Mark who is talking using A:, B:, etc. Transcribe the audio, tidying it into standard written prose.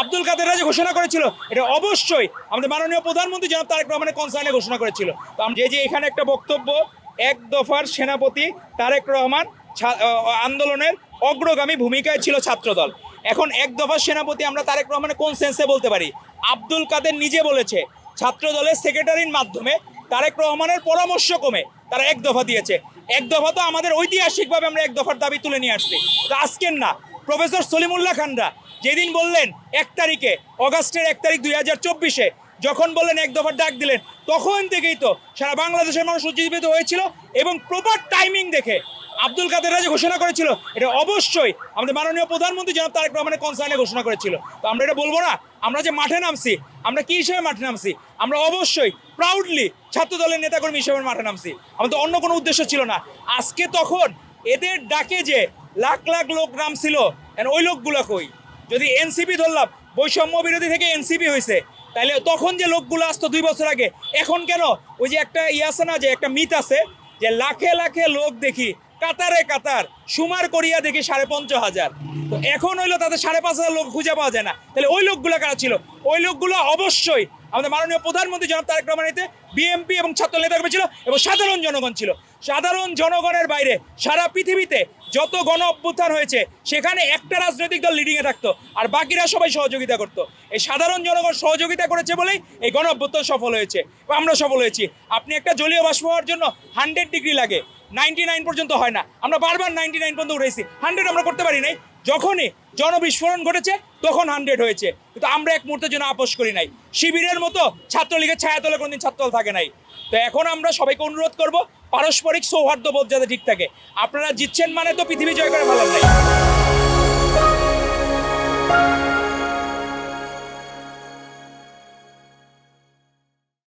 A: আব্দুল কাদেররা যে ঘোষণা করেছিল এটা অবশ্যই আমাদের মাননীয় প্রধানমন্ত্রী জনাব তারেক রহমানের কনসার্নে ঘোষণা করেছিল। তো যে এখানে একটা বক্তব্য, এক দফার সেনাপতি তারেক রহমান আন্দোলনের অগ্রগামী ভূমিকায় ছিল ছাত্রদল। এখন এক দফার সেনাপতি আমরা তারেক রহমানের কোন সেন্সে বলতে পারি? আব্দুল কাদের নিজে বলেছে ছাত্রদলের সেক্রেটারির মাধ্যমে তারেক রহমানের পরামর্শ কমে তারা এক দফা দিয়েছে। এক দফা তো আমাদের ঐতিহাসিকভাবে আমরা এক দফার দাবি তুলে নিয়ে আসছি, তো আজকের না। প্রফেসর সলিমুল্লাহ খানরা যেদিন বললেন 1 তারিখে, অগাস্টের 1 তারিখ 2024-এ যখন বললেন এক দফার ডাক দিলেন, তখন থেকেই তো সারা বাংলাদেশের মানুষ উজ্জীবিত হয়েছিল। এবং প্রপার টাইমিং দেখে আব্দুল কাদেররা যে ঘোষণা করেছিল এটা অবশ্যই আমাদের মাননীয় প্রধানমন্ত্রী জনাব তারেক রহমানের কনসার্নে ঘোষণা করেছিল। তো আমরা এটা বলবো না? আমরা যে মাঠে নামছি, আমরা কি হিসেবে মাঠে নামছি? আমরা অবশ্যই প্রাউডলি ছাত্র দলের নেতাকর্মী হিসেবে মাঠে নামছি, আমাদের অন্য কোনো উদ্দেশ্য ছিল না। আজকে তখন এদের ডাকে যে লাখ লাখ লোক নামছিল, ওই লোকগুলো কই? যদি এনসিপি ধরলাম, বৈষম্য বিরোধী থেকে এনসিপি হয়েছে, তাহলে তখন যে লোকগুলো আসতো 2 বছর আগে, এখন কেন? ওই যে একটা আছে না, যে একটা মিথ আছে যে লাখে লাখে লোক দেখি কাতারে কাতার, সুমার করিয়া দেখি 5,500। তো এখন হইলো তাদের 5,500 লোক খুঁজে পাওয়া যায় না। তাহলে ওই লোকগুলো কারা ছিল? ওই লোকগুলো অবশ্যই আমাদের মাননীয় প্রধানমন্ত্রী জনাব তারেক রহমানের বিএনপি এবং ছাত্র নেতাকর্মী ছিল, এবং সাধারণ জনগণ ছিল। সাধারণ জনগণের বাইরে সারা পৃথিবীতে যত গণ অভ্যুত্থান হয়েছে সেখানে একটা রাজনৈতিক দল লিডিংয়ে থাকতো, আর বাকিরা সবাই সহযোগিতা করতো। এই সাধারণ জনগণ সহযোগিতা করেছে বলেই এই গণ অভ্যুত্থান সফল হয়েছে, আমরা সফল হয়েছি। আপনি একটা জলীয় বাষ্প হওয়ার জন্য 100 ডিগ্রি লাগে, 99 পর্যন্ত হয় না। আমরা বারবার 99 পর্যন্ত উঠেছি, 100 আমরা করতে পারি নাই। যখনই জনবিস্ফোরণ ঘটেছে তখন 100 হয়েছে, কিন্তু আমরা এক মুহূর্তের জন্য আপোষ করি নাই। শিবিরের মতো ছাত্রলীগের ছায়াতলে কোনোদিন ছাত্রদল থাকে নাই। তো এখন আমরা সবাইকে অনুরোধ করব, পারস্পরিক সৌহার্দ্যবোধ যাতে ঠিক থাকে। আপনারা জিতছেন মানে তো পৃথিবী জয় করে ফেলার নাই।